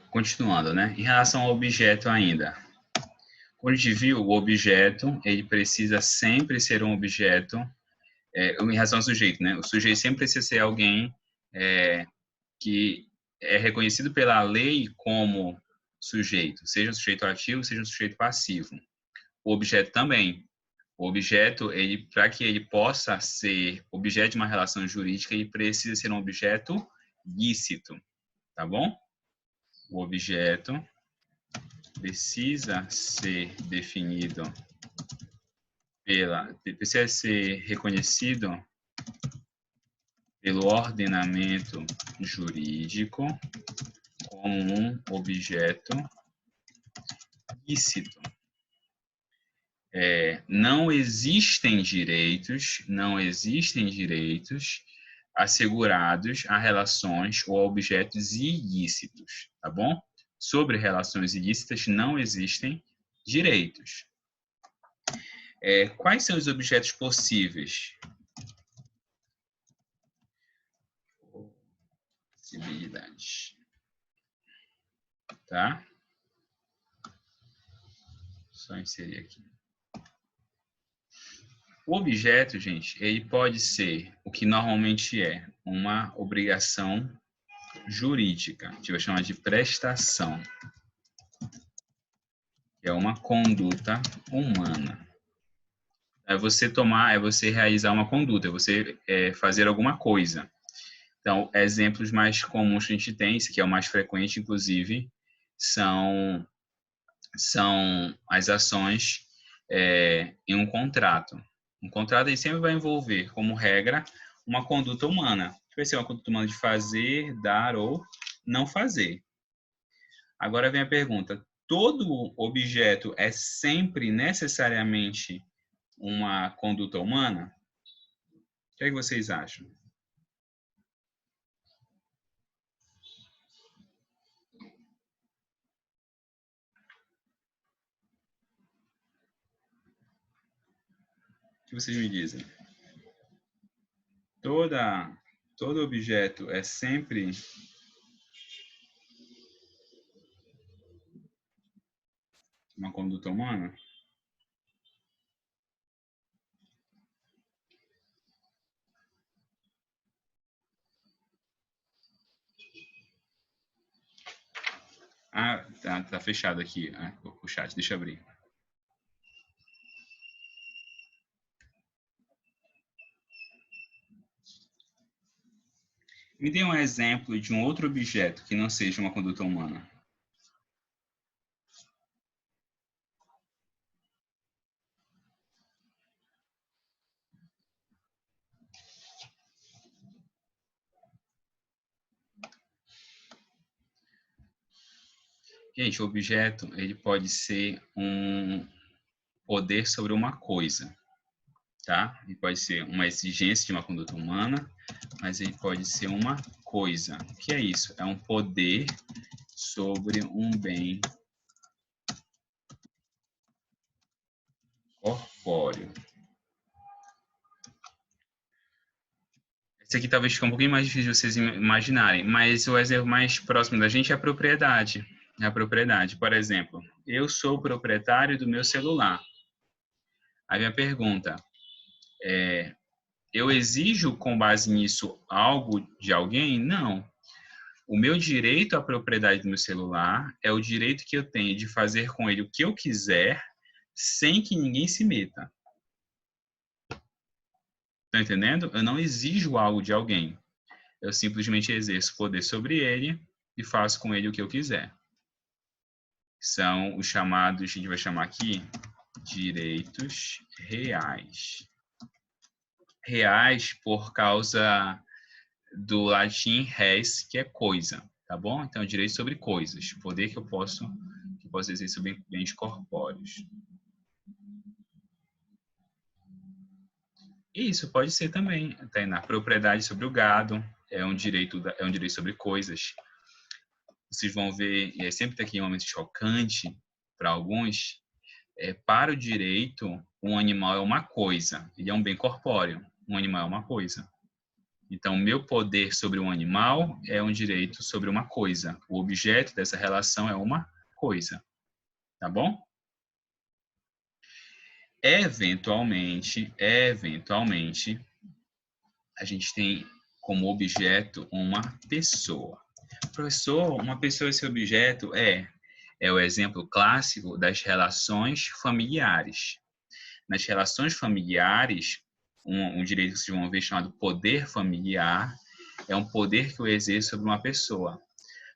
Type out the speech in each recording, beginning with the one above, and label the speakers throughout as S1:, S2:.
S1: Continuando, né? Em relação ao objeto ainda. Como a gente viu, o objeto, ele precisa sempre ser um objeto, em relação ao sujeito, né? O sujeito sempre precisa ser alguém que é reconhecido pela lei como sujeito, seja um sujeito ativo, seja um sujeito passivo. O objeto também. O objeto, para que ele possa ser objeto de uma relação jurídica, ele precisa ser um objeto lícito, tá bom? O objeto precisa ser definido precisa ser reconhecido pelo ordenamento jurídico como um objeto lícito. Não existem direitos assegurados a relações ou a objetos ilícitos, tá bom? Sobre relações ilícitas não existem direitos. Quais são os objetos possíveis? Possibilidades. Tá? Só inserir aqui. O objeto, gente, ele pode ser o que normalmente é uma obrigação jurídica, a gente vai chamar de prestação, que é uma conduta humana. É você realizar uma conduta, é você fazer alguma coisa. Então, exemplos mais comuns que a gente tem, esse aqui é o mais frequente, inclusive, são as ações em um contrato. Um contrato ele sempre vai envolver, como regra, uma conduta humana. Vai ser uma conduta humana de fazer, dar ou não fazer. Agora vem a pergunta: todo objeto é sempre necessariamente uma conduta humana? O que é que vocês acham? O que vocês me dizem? Todo objeto é sempre uma conduta humana? Ah, tá fechado aqui o chat, deixa eu abrir. Me dê um exemplo de um outro objeto que não seja uma conduta humana. Gente, o objeto ele pode ser um poder sobre uma coisa, tá? Ele pode ser uma exigência de uma conduta humana, mas ele pode ser uma coisa. O que é isso? É um poder sobre um bem corpóreo. Esse aqui talvez fique um pouquinho mais difícil de vocês imaginarem, mas o exemplo mais próximo da gente é a propriedade. A propriedade, por exemplo, eu sou o proprietário do meu celular. Aí a pergunta eu exijo com base nisso algo de alguém? Não. O meu direito à propriedade do meu celular é o direito que eu tenho de fazer com ele o que eu quiser, sem que ninguém se meta. Tá entendendo? Eu não exijo algo de alguém. Eu simplesmente exerço poder sobre ele e faço com ele o que eu quiser. São os chamados, a gente vai chamar aqui, direitos reais. Reais por causa do latim res, que é coisa, tá bom? Então, direito sobre coisas, poder que eu posso exercer sobre bens corpóreos. E isso pode ser também, Tainá, propriedade sobre o gado, é um direito sobre coisas. Vocês vão ver, e sempre tem aqui um momento chocante para alguns, para o direito, um animal é uma coisa, ele é um bem corpóreo, um animal é uma coisa. Então, meu poder sobre um animal é um direito sobre uma coisa. O objeto dessa relação é uma coisa. Tá bom? Eventualmente, a gente tem como objeto uma pessoa. Professor, uma pessoa, esse objeto é o exemplo clássico das relações familiares. Nas relações familiares, um direito que vocês vão ver chamado poder familiar é um poder que eu exerço sobre uma pessoa.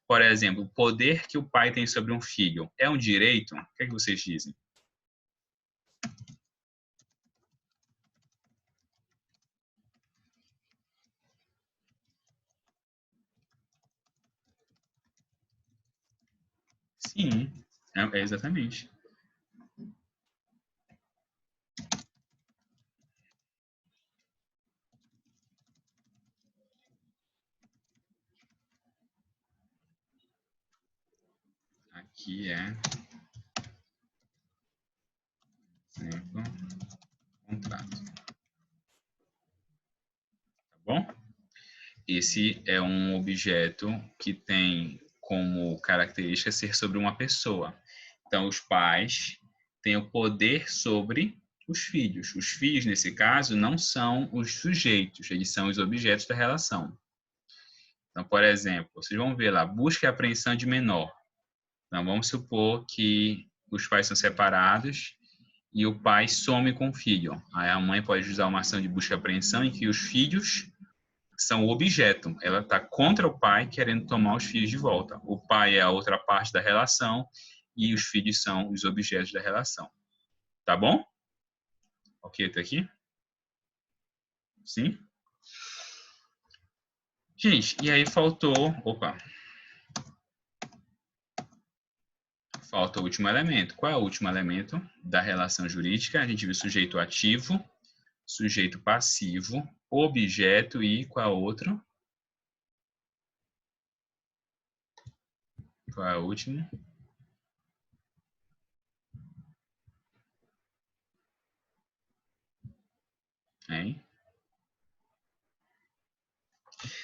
S1: Por exemplo, o poder que o pai tem sobre um filho é um direito? O que é que vocês dizem? Sim, exatamente. Aqui é exemplo, contrato. Tá bom? Esse é um objeto que tem como característica ser sobre uma pessoa. Então, os pais têm o poder sobre os filhos. Os filhos, nesse caso, não são os sujeitos, eles são os objetos da relação. Então, por exemplo, vocês vão ver lá, busca e apreensão de menor. Então, vamos supor que os pais são separados e o pai some com o filho. Aí a mãe pode usar uma ação de busca e apreensão em que os filhos são o objeto. Ela está contra o pai, querendo tomar os filhos de volta. O pai é a outra parte da relação e os filhos são os objetos da relação. Tá bom? Ok, até aqui? Sim? Gente, e aí faltou... Opa! Falta o último elemento. Qual é o último elemento da relação jurídica? A gente viu sujeito ativo, sujeito passivo, objeto e qual é o outro? Qual é o último? Hein?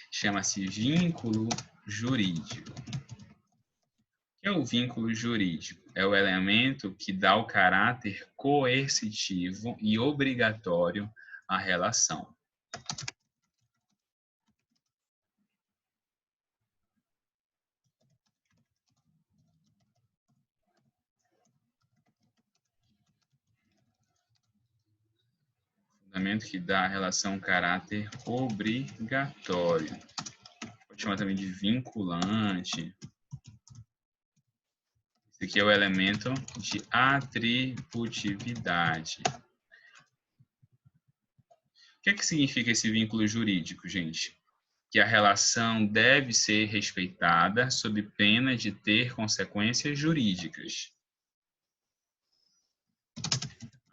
S1: Chama-se vínculo jurídico. O que é o vínculo jurídico? É o elemento que dá o caráter coercitivo e obrigatório à relação. Fundamento que dá à relação caráter obrigatório. Pode chamar também de vinculante. Esse aqui é o elemento de atributividade. O que é que significa esse vínculo jurídico, gente? Que a relação deve ser respeitada sob pena de ter consequências jurídicas.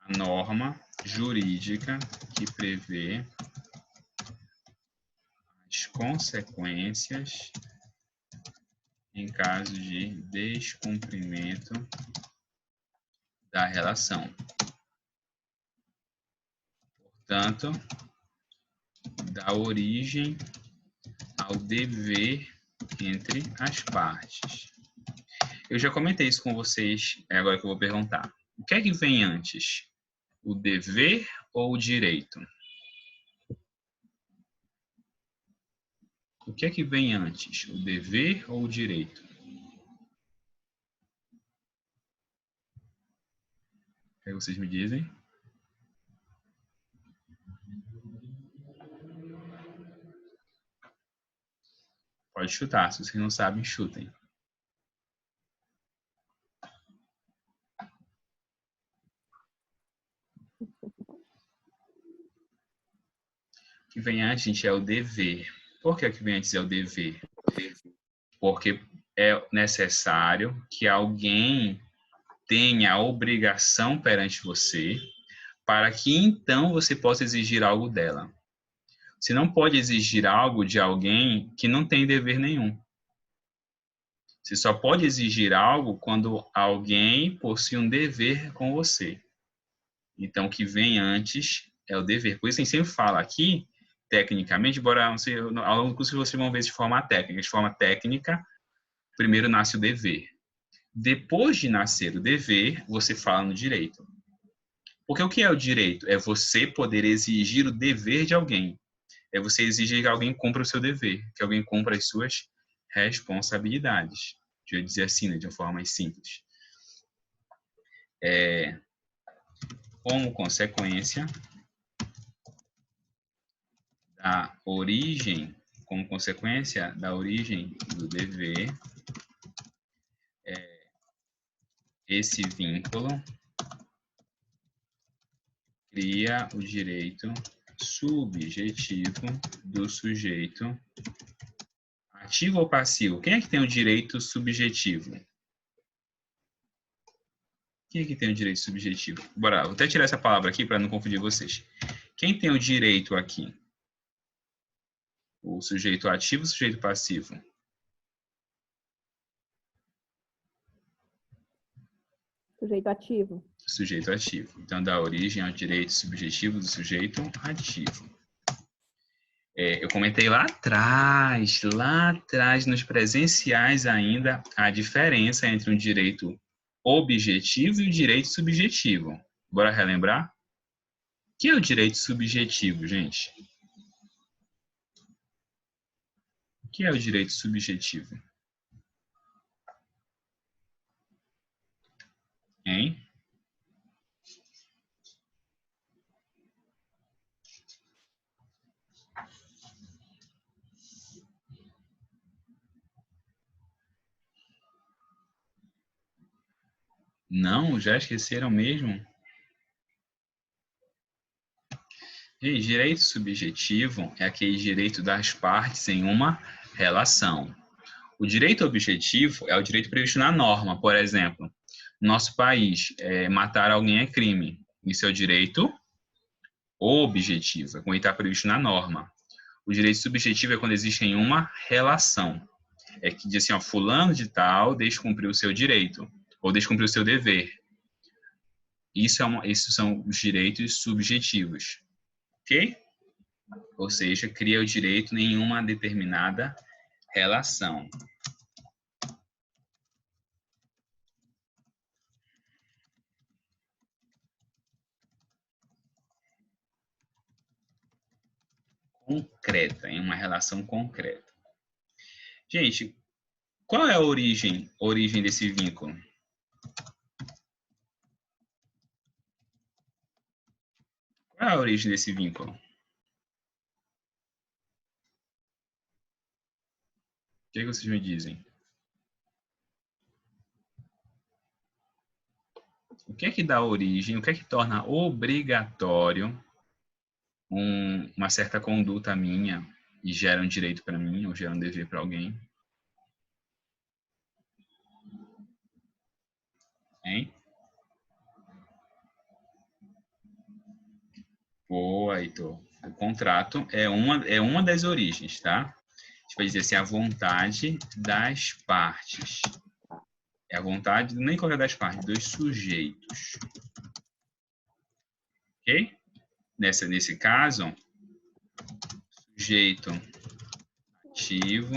S1: A norma jurídica que prevê as consequências em caso de descumprimento da relação. Portanto, dá origem ao dever entre as partes. Eu já comentei isso com vocês, é agora que eu vou perguntar. O que é que vem antes? O dever ou o direito? O que é que vem antes? O dever ou o direito? O que vocês me dizem? Pode chutar, se vocês não sabem, chutem. O que vem antes, gente, é o dever. Por que o que vem antes é o dever? Porque é necessário que alguém tenha a obrigação perante você para que então você possa exigir algo dela. Você não pode exigir algo de alguém que não tem dever nenhum. Você só pode exigir algo quando alguém possui um dever com você. Então, o que vem antes é o dever. Por isso, a gente sempre fala aqui tecnicamente, embora não sei, ao longo do curso vocês vão ver de forma técnica. De forma técnica, primeiro nasce o dever. Depois de nascer o dever, você fala no direito. Porque o que é o direito? É você poder exigir o dever de alguém. É você exigir que alguém cumpra o seu dever, que alguém cumpra as suas responsabilidades. Deixa eu dizer assim, né, de uma forma mais simples. Como consequência da origem, como consequência da origem do dever, esse vínculo cria o direito subjetivo do sujeito ativo ou passivo. Quem é que tem o direito subjetivo? Quem é que tem o direito subjetivo? Bora, vou até tirar essa palavra aqui para não confundir vocês. Quem tem o direito aqui? O sujeito ativo ou o sujeito passivo?
S2: Sujeito ativo.
S1: Sujeito ativo. Então, dá origem ao direito subjetivo do sujeito ativo. Eu comentei lá atrás, nos presenciais ainda, a diferença entre um direito objetivo e o direito subjetivo. Bora relembrar? O que é o direito subjetivo, gente? O que é o direito subjetivo? Hein? Não, já esqueceram mesmo? E direito subjetivo é aquele direito das partes em uma relação. O direito objetivo é o direito previsto na norma, por exemplo. No nosso país, matar alguém é crime. Isso é o direito objetivo, é quando está previsto na norma. O direito subjetivo é quando existe em uma relação. É que diz assim, ó, fulano de tal deixa cumprir o seu direito, ou deixa cumprir o seu dever. Esses são os direitos subjetivos. Ok? Ou seja, cria o direito em uma determinada relação. Concreta, em uma relação concreta. Gente, qual é a origem desse vínculo? Qual é a origem desse vínculo? O que vocês me dizem? O que é que dá origem, o que é que torna obrigatório uma certa conduta minha e gera um direito para mim ou gera um dever para alguém? Hein? Boa, Heitor. O contrato é uma das origens, tá? A gente vai dizer assim, a vontade das partes. É a vontade, nem qualquer das partes, dos sujeitos. Ok? Nesse caso, sujeito ativo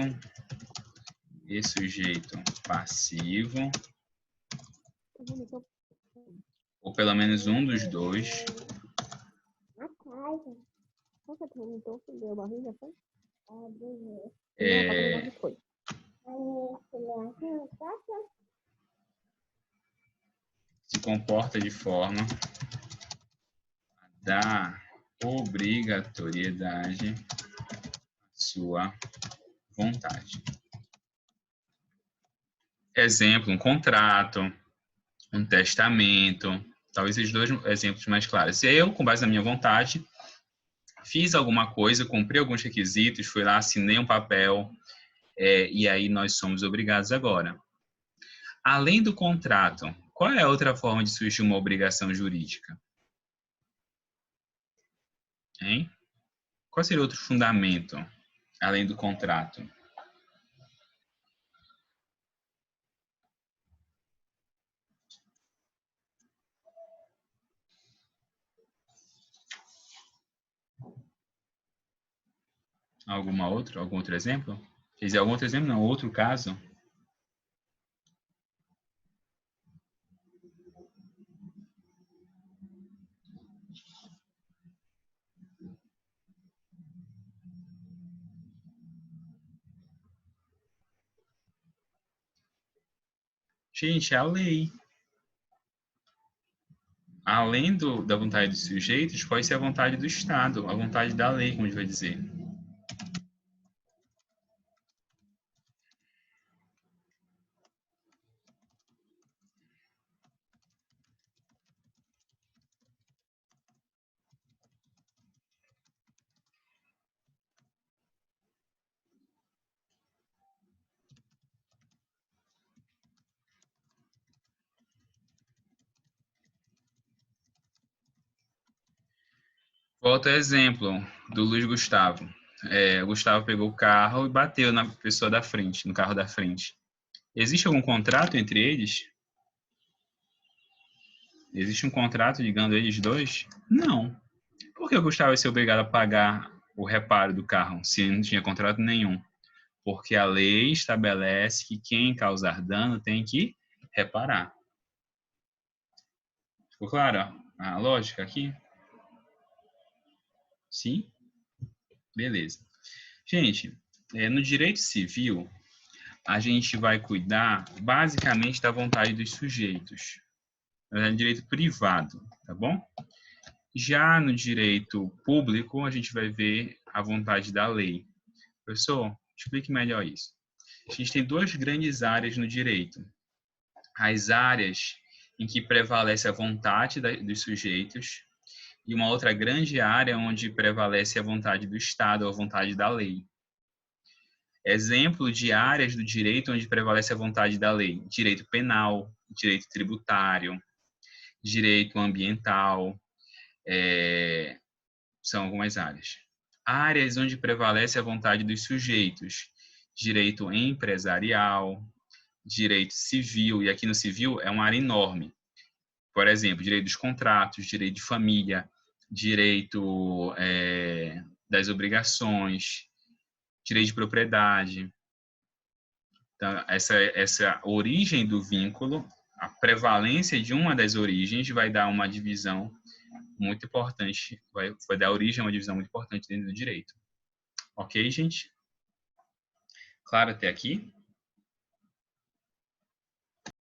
S1: e sujeito passivo, ou pelo menos um dos dois, se comporta de forma da obrigatoriedade sua vontade. Exemplo, um contrato, um testamento, talvez esses dois exemplos mais claros. Se eu, com base na minha vontade, fiz alguma coisa, cumpri alguns requisitos, fui lá, assinei um papel, e aí nós somos obrigados agora. Além do contrato, qual é a outra forma de surgir uma obrigação jurídica? Hein? Qual seria outro fundamento, além do contrato? Algum outro exemplo? Quer dizer, algum outro exemplo não, outro caso? Gente, é a lei. Além da vontade dos sujeitos, pode ser a vontade do Estado, a vontade da lei, como a gente vai dizer. Volta ao exemplo do Luiz Gustavo. O Gustavo pegou o carro e bateu na pessoa da frente, no carro da frente. Existe algum contrato entre eles? Existe um contrato ligando eles dois? Não. Por que o Gustavo vai ser obrigado a pagar o reparo do carro se não tinha contrato nenhum? Porque a lei estabelece que quem causar dano tem que reparar. Ficou claro a lógica aqui? Sim? Beleza. Gente, no direito civil, a gente vai cuidar basicamente da vontade dos sujeitos. No direito privado, tá bom? Já no direito público, a gente vai ver a vontade da lei. Professor, explique melhor isso. A gente tem duas grandes áreas no direito. As áreas em que prevalece a vontade dos sujeitos e uma outra grande área onde prevalece a vontade do Estado, a vontade da lei. Exemplo de áreas do direito onde prevalece a vontade da lei: direito penal, direito tributário, direito ambiental, são algumas áreas. Áreas onde prevalece a vontade dos sujeitos: direito empresarial, direito civil, e aqui no civil é uma área enorme. Por exemplo, direito dos contratos, direito de família, direito das obrigações, direito de propriedade. Então, essa origem do vínculo, a prevalência de uma das origens vai dar uma divisão muito importante, vai dar origem a uma divisão muito importante dentro do direito. Ok, gente? Claro até aqui?